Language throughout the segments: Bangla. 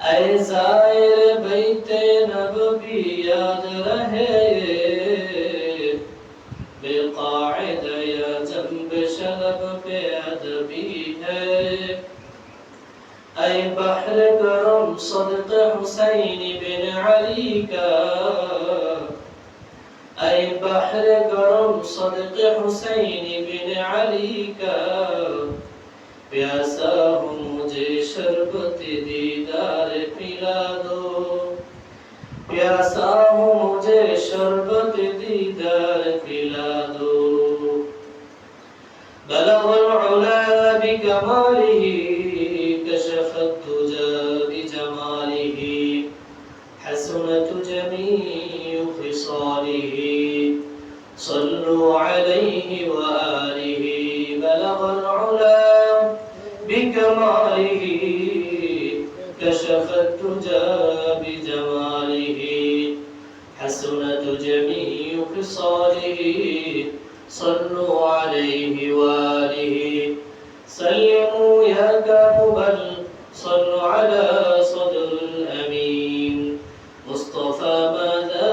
ऐ ज़ाहिर बैते नबवी याद रहे बेक़ाइद या जंब शलब पे अदबी है ऐ बहर करम सदक़ हुसैन बिन अली का ऐ बहर करम सदक़ हुसैन बिन अली का प्यासा हूँ मुझे शरबत दीदार पिला दो प्यासा हूँ मुझे शरबत दीदार पिला दो बलगल उला बिकमालिही कशफत तुजा बिजमालिही हसनत जमीउ खिसालिही सल्लु अलैहि व आलिहि बलगल उला بكماله كشف الدجى بجماله حسنت جميع خصاله صلوا عليه وآله سلموا يا كامل صلوا على صدر الأمين مصطفى ماذا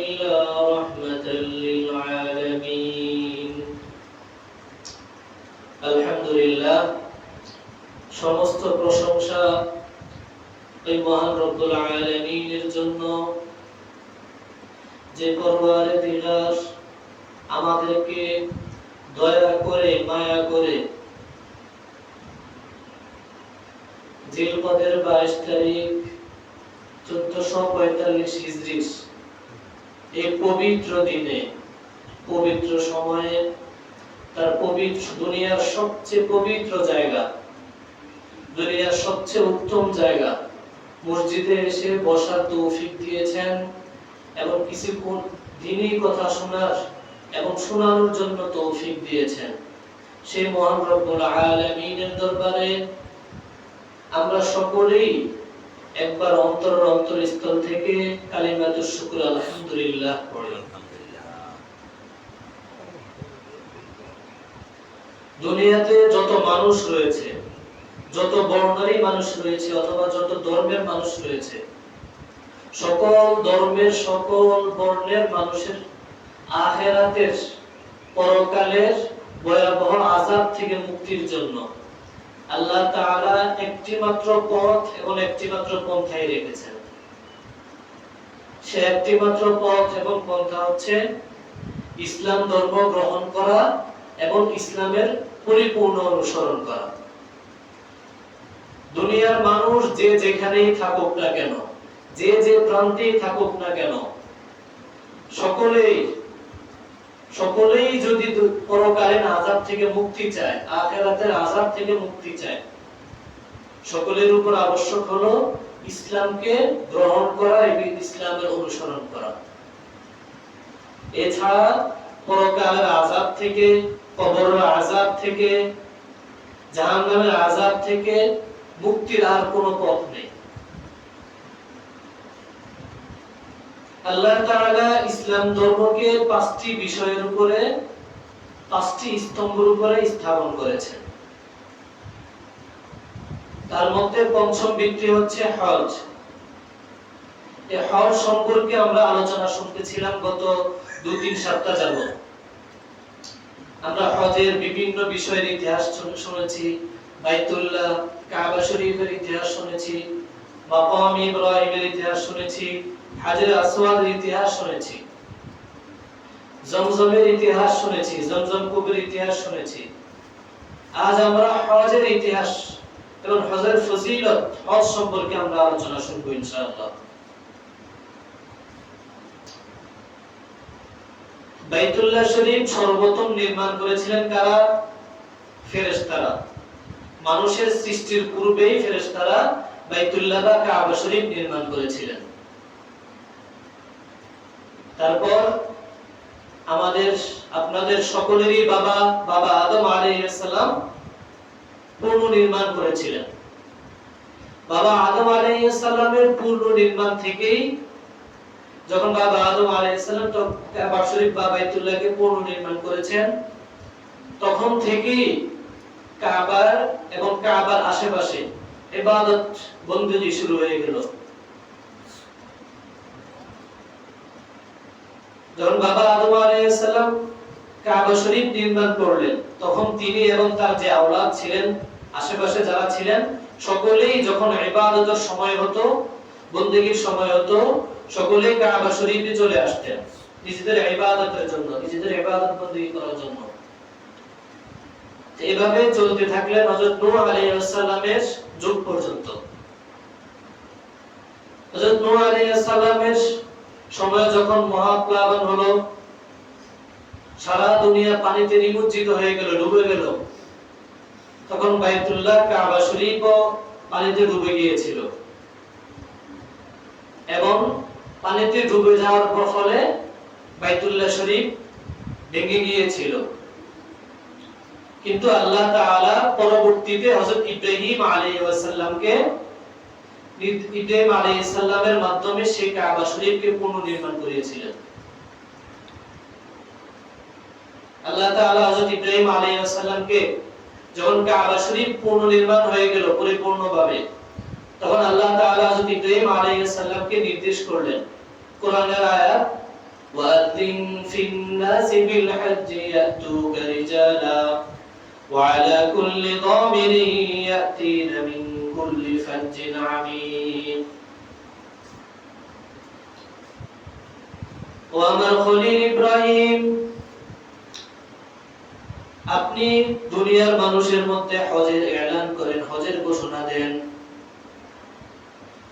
إلا رحمة للعالمين الحمد لله সমস্ত প্রশংসা এই মহান রব্বুল আলামিনের জন্য যে পরওয়ারে দিগার আমাদেরকে দয়া করে মায়া করে জিলকদের 22 তারিখ 1445 হিজরি এই পবিত্র দিনে পবিত্র সময়ে তার পবিত্র দুনিয়ার সবচেয়ে পবিত্র জায়গা দুনিয়ার সবচেয়ে উত্তম জায়গা মসজিদে এসে বসার তৌফিক দিয়েছেন এবং কিছুক্ষণ দ্বীনি কথা শোনার এবং শোনানোর জন্য তৌফিক দিয়েছেন সেই মহান রব্বুল আলামিনের দরবারে আমরা সকলেই একবার অন্তরস্থল থেকে কালিমাতুশ শুকর আলহামদুলিল্লাহ পড়ি। দুনিয়াতে যত মানুষ রয়েছে যত বর্ণেরই মানুষ রয়েছে অথবা যত ধর্মের মানুষ রয়েছে সকল ধর্মের সকল বর্ণের মানুষের আখিরাতের পরকালের ভয়াবহ আযাব থেকে মুক্তির জন্য আল্লাহ তাআলা একটি মাত্র পথ এবং একটি মাত্র পন্থাই রেখেছেন। সে একটি মাত্র পথ এবং পন্থা হচ্ছে ইসলাম ধর্ম গ্রহণ করা এবং ইসলামের পরিপূর্ণ অনুসরণ করা। দুনিয়ার মানুষ যে যেখানেই থাকুক না কেন যে যে প্রান্তেই থাকুক না কেন সকলেই যদি পরকালীন আযাব থেকে মুক্তি চায় আখিরাতের আযাব থেকে মুক্তি চায় সকলের উপর আবশ্যক হলো ইসলামকে গ্রহণ করা এবং ইসলামের অনুসরণ করা। এছাড়া পরকালের আযাব থেকে কবরের আযাব থেকে জাহান্নামের আযাব থেকে মুক্তির আর কোনো পথ নেই। আল্লাহ তাআলা ইসলাম ধর্মকে 5টি বিষয়ের উপরে 5টি স্তম্ভের উপরে স্থাপন করেছেন। তার মধ্যে পঞ্চম ব্যক্তি হচ্ছে হজ। এই হজ সম্পর্কে আমরা আলোচনা শুনতেছিলাম গত 2-3 সপ্তাহ যাবত। আমরা হজের বিভিন্ন বিষয়ের ইতিহাস শুনেছি, বাইতুল্লাহ কাবা শরীফের ইতিহাস শুনেছি, মাকাম ইব্রাহিমের ইতিহাস শুনেছি, হাজরে আসওয়াদের ইতিহাস শুনেছি, জমজমের ইতিহাস শুনেছি, জমজম কূপের ইতিহাস শুনেছি। আজ আমরা হজের ইতিহাস এবং হজের ফজিলত হজ সম্পর্কে আমরা আলোচনা শুনবো ইনশাআল্লাহ। বাইতুল্লাহ শরীফ সর্বপ্রথম নির্মাণ করেছিলেন কারা? ফেরেশতারা। মানুষের সৃষ্টির পূর্বেই ফেরেশতারা বাইতুল্লাহ বা কাবা শরীফ নির্মাণ করেছিলেন। তারপর আমাদের আপনাদের সকলেরই বাবা আদম আলাইহিস সালাম পূর্ণ নির্মাণ করেছিলেন। বাবা আদম আলাইহিস সালামের পূর্ণ নির্মাণ থেকেই যখন বাবা আদম আলাইহিস সালাম কাবা শরীফ বা বাইতুল্লাহকে পূর্ণ নির্মাণ করেছেন তখন থেকেই কাবার এবং কাবার আশেপাশে ইবাদত বন্দেগী শুরু হয়ে গেল। যখন বাবা আদম আলাইহিস সালাম কাবা শরীফ নির্মাণ করলেন, তখন তিনি এবং তার যে আওলাদ ছিলেন, আশেপাশে যারা ছিলেন, সকলেই যখন ইবাদতের সময় হতো, বন্দেগীর সময় হতো, সকলেই কাবা শরীফে চলে আসতেন নিজেদের ইবাদতের জন্য, নিজেদের ইবাদত বন্দেগী করার জন্য। এভাবে চলতে থাকলেন হযরত নূহ আলাইহিস সালামের যুগ পর্যন্ত। হযরত নূহ আলাইহিস সালামের সময় যখন মহাপ্লাবন হলো, সারা দুনিয়া পানিতে নিমজ্জিত হয়ে গেল, ডুবে গেল, তখন বাইতুল্লাহ কাবা শরীফও পানিতে ডুবে গিয়েছিল এবং পানিতে ডুবে যাওয়ার ফলে বাইতুল্লাহ শরীফ ভেঙে গিয়েছিল। কিন্তু আল্লাহ তাআলা পরবর্তীতে হযরত ইব্রাহিম আলাইহিস সালামকে, ইব্রাহিম আলাইহিস সালামের মাধ্যমে সেই কাবা শরীফকে পুনর্নির্মাণ করিয়েছিলেন। আল্লাহ তাআলা হযরত ইব্রাহিম আলাইহিস সালামকে যখন কাবা শরীফ পুনর্নির্মাণ হয়ে গেল পরিপূর্ণভাবে, তখন আল্লাহ তাআলা হযরত ইব্রাহিম আলাইহিস সালামকে নির্দেশ করলেন, কোরআনের আয়াত, ওয়াযিন ফিন-নাসি বিল হজ্জি ইয়াতুকা রিজালা ওয়া আলা কুল্লি দামিরিন ইয়াতিনা মিন কুল্লি ফাজ্জিন আমিক। ও আমার খলিল ইব্রাহিম, আপনি দুনিয়ার মানুষের মধ্যে হজের এলান করেন, হজের ঘোষণা দেন।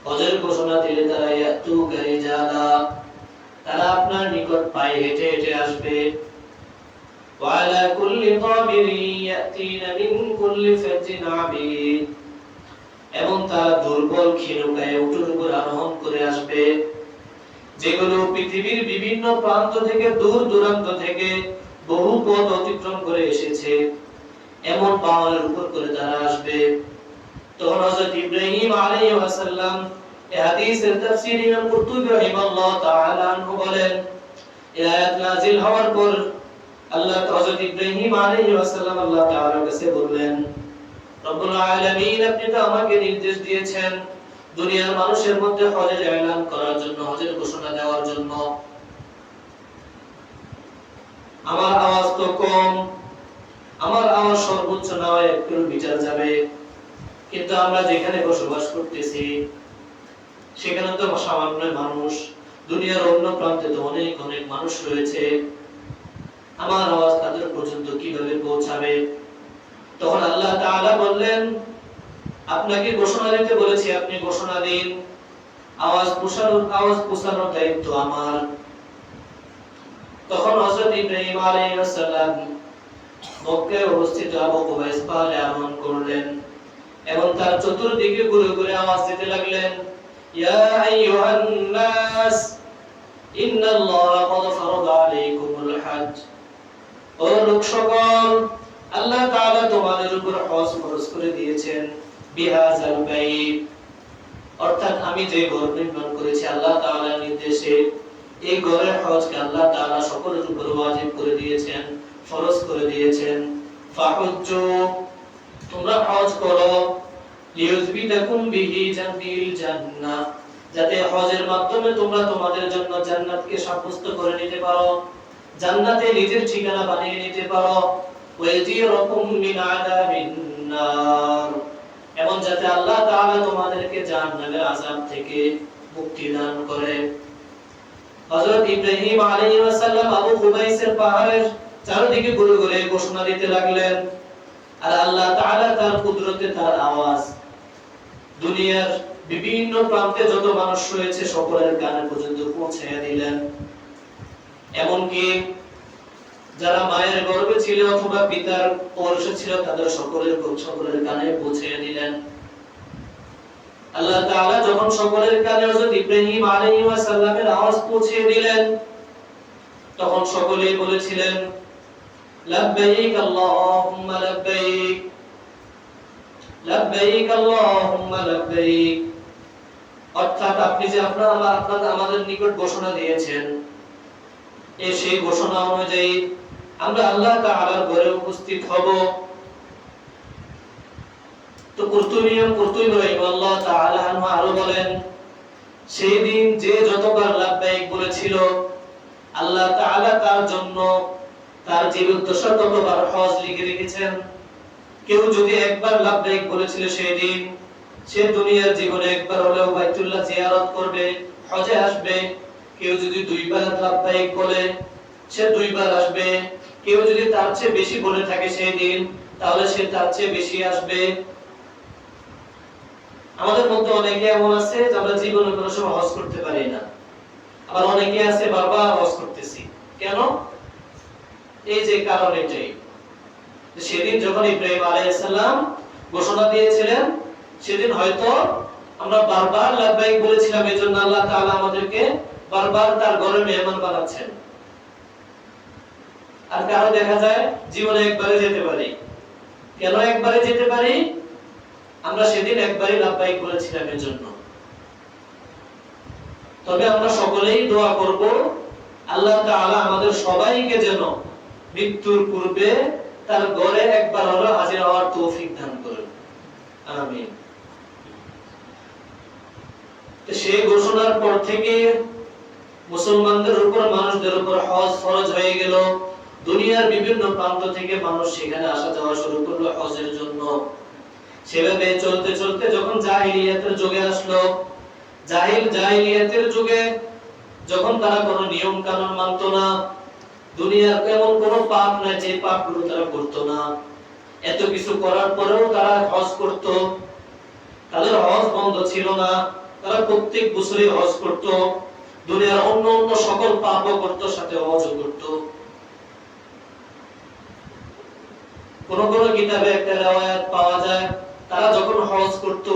হজের ঘোষণা দিলে তারা ইয়াতুকা রিজালা, তারা আপনার নিকট পায়ে হেঁটে হেঁটে আসবে। ওয়া আলা কুল্লি দামিরিন ইয়াতিনা মিন কুল্লি ফাজ্জিন আমিক, এবং তারা দুর্বল ক্ষীণকায় উটের উপর আরোহণ করে আসবে, যেগুলো পৃথিবীর বিভিন্ন প্রান্ত থেকে, দূর দূরান্ত থেকে বহু পথ অতিক্রম করে এসেছে, এমন পাহাড়ের উপর করে তারা আসবে। তখন হযরত ইব্রাহিম আলাইহিস সালাম এই হাদিসের তাফসীর ইমাম কুরতুবী রাহিমাহুল্লাহ তাআলা আনহু বলেন, এই আয়াত নাযিল হওয়ার পর আল্লাহ হযরত ইব্রাহিম আলাইহিস সালাম আল্লাহ তাআলার কাছে বললেন, রব্বুল আলামিন, আপনি তো আমাকে নির্দেশ দিয়েছেন দুনিয়ার মানুষের মধ্যে হজের এলান করার জন্য, হজের ঘোষণা দেওয়ার জন্য। আমার আওয়াজ তো কম, আমার আওয়াজ সর্বোচ্চ না হয় 1 কিলোমিটার যাবে, কিন্তু আমরা যেখানে বসবাস করতেছি সেখানে তো সামান্য মানুষ, দুনিয়ার অন্য প্রান্তে তো অনেক অনেক মানুষ রয়েছে, আমার আওয়াজ তাদের পর্যন্ত কিভাবে পৌঁছাবে? তখন আল্লাহ তাআলা বললেন, আপনাকে ঘোষণা দিতে বলেছি, আপনি ঘোষণা দিন, আওয়াজ পৌঁছানোর দায়িত্ব আমার। তখন হযরত ইব্রাহিম আলাইহিস সালাম মক্কায় অবস্থিত আবু কুবাইস পাহাড়ে আরোহণ করলেন এবং তার চতুর্দিকে ঘুরে ঘুরে আওয়াজ দিতে লাগলেন, ইয়া আইয়ুহান নাস ইন্নাল্লাহা ক্বাদ ফারাদা আলাইকুমুল হজ্জ, ও লোক সকল, আল্লাহ তাআলা তোমাদের উপর হজ ফরজ করে দিয়েছেন, বিহাযাল বাইত, অর্থাৎ আমি যে ঘর নির্মাণ করেছি আল্লাহ তাআলার নির্দেশে, এই ঘরের হজকে আল্লাহ তাআলা সকলের উপর ওয়াজিব করে দিয়েছেন, ফরজ করে দিয়েছেন। ফাহুজ্জু, তোমরা হজ করো, লিউযবিতাকুম বিহি জান্নাতিল জান্নাহ, যাতে হজের মাধ্যমে তোমরা তোমাদের জন্য জান্নাতকে সাব্যস্ত করে নিতে পারো, জান্নাতে নিজের ঠিকানা বানিয়ে নিতে পারো। ওয়াজিরাকুম মিন আযাবিন নার, এবং যাতে আল্লাহ তাআলা তোমাদেরকে জাহান্নামের আযাব থেকে মুক্তি দান করে। হযরত ইব্রাহিম আলাইহিস সালাম আবু কুবাইসের পাহাড়ের চারদিকে ঘুরে ঘুরে ঘোষণা দিতে লাগলেন, আর আল্লাহ তাআলা তার কুদরতে তার আওয়াজ দুনিয়ার বিভিন্ন প্রান্তে যত মানুষ রয়েছে সকলের কানে পর্যন্ত পৌঁছায়া দিলেন। এমনকি যারা মায়ের গর্ভে ছিল অথবা পিতার পৌরুষে ছিল তাদের সকলের কানে পৌঁছে দিলেন। আল্লাহ তাআলা যখন সকলের কানে হযরত ইব্রাহিম আলাইহিস সালামের আওয়াজ পৌঁছে দিলেন, তখন সকলেই বলেছিলেন, লাব্বাইক আল্লাহুম্মা লাব্বাইক, লাব্বাইক আল্লাহুম্মা লাব্বাইক, অর্থাৎ আপনি যে আমাদের নিকট ঘোষণা দিয়েছেন, সেই ঘোষণা অনুযায়ী আমরা আল্লাহ তাআলার ঘরে উপস্থিত হব। তো কুরতুবী রাহিমাহুল্লাহ তাআলা আনহু আরো বলেন, সেই দিন যে যতবার লাব্বাইক বলেছিল আল্লাহ তাআলা তার জন্য তার জীবদ্দশা ততবার হজ লিখে রেখেছেন। কেউ যদি একবার লাব্বাইক বলেছিল সেই দিন, সে দুনিয়ার জীবনে একবার হলেও বাইতুল্লাহ জিয়ারত করবে, হজে আসবে। কেউ যদি দুইবার লাব্বাইক বলে, সে দুইবার আসবে। কেউ যদি তার চেয়ে বেশি বলে থাকে সেই দিন, তাহলে সে তার চেয়ে বেশি আসবে। আমাদের মধ্যে অনেকে এমন আছে যে আমরা জীবনে কোনো সময় হজ করতে পারি না, আবার অনেকে আছে বারবার হজ করতেছি। কেন? এই যে কারণ এটাই, সেদিন যখন ইব্রাহিম আলাইহিস সালাম ঘোষণা দিয়েছিলেন, সেদিন হয়তো আমরা বারবার লাব্বাইক বলেছিলাম, এজন্য আল্লাহ তাআলা আমাদেরকে বারবার তার ঘরে মেহমান বানাচ্ছেন। আর কারো দেখা যায় জীবনে একবারে যেতে পারি। কেন একবারে যেতে পারি? আমরা সেদিন একবারই লাব্বাইক বলেছিলাম এজন্য। তবে আমরা সকলেই দোয়া করব আল্লাহ তাআলা আমাদের সবাইকে যেন মৃত্যুর পূর্বে তার ঘরে একবার হলো হাজির হওয়ার তৌফিক দান করেন, আমিন। তো সেই ঘোষণার পর থেকে মুসলমানদের উপর, মানুষদের উপর হজ ফরজ হয়ে গেল। দুনিয়ার বিভিন্ন প্রান্ত থেকে মানুষ সেখানে আসা যাওয়া শুরু করলো হজের জন্য। সেভাবে চলতে চলতে যখন জাহিলিয়াতের যুগে আসলো, জাহিলিয়াতের যুগে যখন তারা কোনো নিয়ম কানুন মানতো না, দুনিয়ার এমন কোনো পাপ নাই যে পাপগুলো তারা করতো না, এত কিছু করার পরেও তারা হজ করত। তাদের হজ বন্ধ ছিল না, তারা প্রত্যেক বছরই হজ করত। দুনিয়ার অন্য অন্য সকল পাপও করত, সাথে হজও করত। কোন কোন কিতাবে একটা রিওয়ায়াত পাওয়া যায়, তারা যখন হজ করত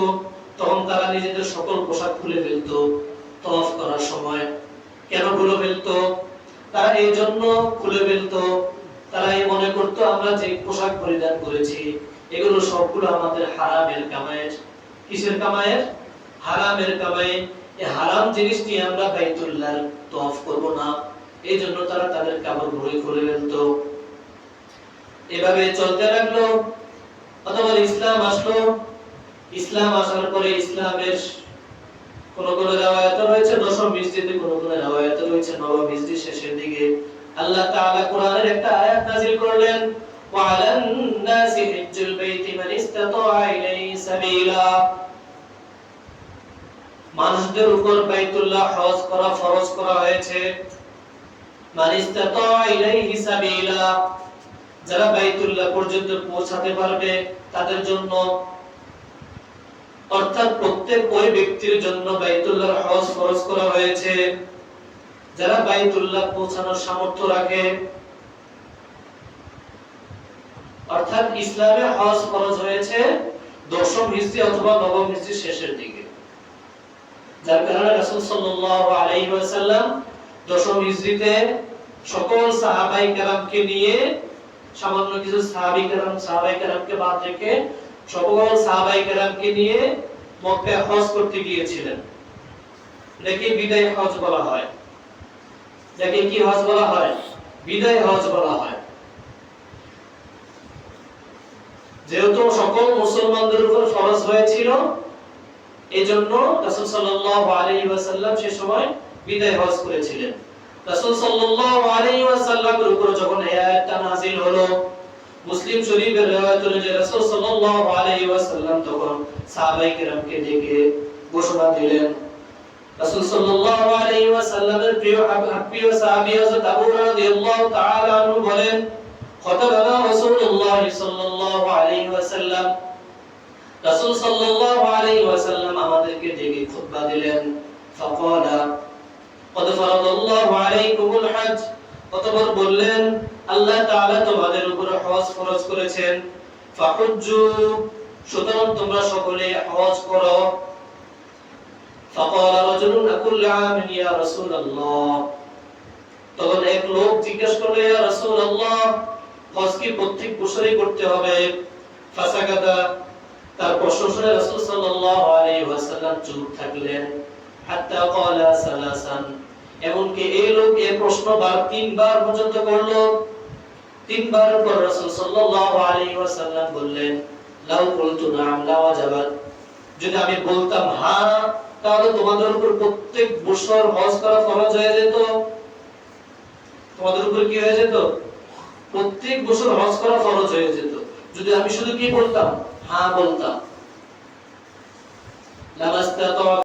তখন তারা নিজেদের সকল পোশাক খুলে ফেলতো তওয়াফ করার সময়। কেন খুলে ফেলতো? তারা এই জন্য খুলে ফেলতো, তারা এই মনে করতো আমরা যে পোশাক পরিধান করেছি এগুলো সবগুলো আমাদের হারামের কামায়ের। কিসের কামায়ের? হারামের কামাই। এই হারাম জিনিসটি আমরা বাইতুল্লাহর তওয়াফ করব না, এই জন্য তারা তাদের কাপড় খুলে ফেলতো। এভাবে চলতে লাগলো। অতঃপর ইসলাম আসলো। ইসলাম আসার পরে ইসলামের কোন কোন রিওয়ায়াত রয়েছে দশম হিজরিতে, কোন কোন রিওয়ায়াত রয়েছে নবম হিজরির শেষের দিকে। আল্লাহ তাআলা কোরআনের একটা আয়াত নাযিল করলেন, ওয়া আলান নাসি হিজ্জুল বাইতি মান ইসতাতাআ ইলাইহি সাবিলা। মানুষদের উপর বাইতুল্লাহ হজ করা ফরজ করা হয়েছে। মান ইসতাতাআ ইলাইহি সাবিলা, যারা বাইতুল্লাহ পর্যন্ত পৌঁছাতে পারবে তাদের জন্য, অর্থাৎ প্রত্যেক ওই ব্যক্তির জন্য বাইতুল্লাহর হজ ফরজ করা হয়েছে যারা বাইতুল্লাহ পৌঁছানোর সামর্থ্য রাখে। অর্থাৎ ইসলামে হজ ফরজ হয়েছে দশম হিজরি অথবা নবম হিজরির শেষের দিকে, যার কারণে রাসূল সাল্লাল্লাহু আলাইহি ওয়াসাল্লাম দশম হিজরিতে সকল সাহাবায়ে কেরামকে নিয়ে, সামান্য কিছু সাহাবায়ে কেরামকে বাদ রেখে সকল সাহাবায়ে কেরামকে নিয়ে মক্কায় হজ করতে গিয়েছিলেন। এটাকে বিদায় হজ বলা হয়। যাকে কি হজ বলা হয়? বিদায় হজ বলা হয়। যেহেতু সকল মুসলমানদের উপর ফরজ হয়েছিল, এজন্য রাসূল সাল্লাল্লাহু আলাইহি ওয়াসাল্লাম সে সময় বিদায় হজ করেছিলেন। রাসূল সাল্লাল্লাহু আলাইহি ওয়াসাল্লামের উপর যখন এই আয়াতটা নাযিল হলো, মুসলিম শরীফের রিওয়ায়াত অনুযায়ী রাসূল সাল্লাল্লাহু আলাইহি ওয়াসাল্লাম তখন সাহাবায়ে কেরামকে ডেকে ঘোষণা দিলেন। রাসূল সাল্লাল্লাহু আলাইহি ওয়াসাল্লামের প্রিয় সাহাবী হযরত আবু হুরায়রা রাদিয়াল্লাহু তাআলা আনহু বলেন, খতাবানা রাসূলুল্লাহ সাল্লাল্লাহু আলাইহি ওয়াসাল্লাম, রাসূল সাল্লাল্লাহু আলাইহি ওয়াসাল্লাম আমাদেরকে ডেকে খুতবা দিলেন। ফাকালা ক্বাদ ফারাদাল্লাহু আলাইকুমুল হজ, অতঃপর বললেন আল্লাহ তাআলা তোমাদের উপর হজ ফরজ করেছেন। ফাহুজ্জু, সুতরাং তোমরা সকলে হজ করো। ফাকালা রাজুলুন আকুল আমিন ইয়া রাসূলুল্লাহ, তখন এক লোক জিজ্ঞেস করলো, ইয়া রাসূলুল্লাহ, হজ কি প্রত্যেক বছরই করতে হবে? ফাসাকাতা, তার প্রশ্ন শুনে রাসূল সাল্লাল্লাহু আলাইহি ওয়াসাল্লাম চুপ থাকলেন। হাত্তা ক্বালা সালাসান, এমনকি এই লোক এই প্রশ্ন তিনবার পর্যন্ত করলো। তিনবার পর রাসূল সাল্লাল্লাহু আলাইহি ওয়াসাল্লাম বললেন, লাউ কুলতু নাম লা ওয়াজাবাত, যদি আমি বলতাম হ্যাঁ, তাহলে তোমাদের উপর প্রত্যেক বছর হজ করা ফরজ হয়ে যেত। তোমাদের উপর কি হয়ে যেত? প্রত্যেক বছর হজ করা ফরজ হয়ে যেত, যদি আমি শুধু কি বলতাম? হ্যাঁ বলতাম। লামাস্তাতা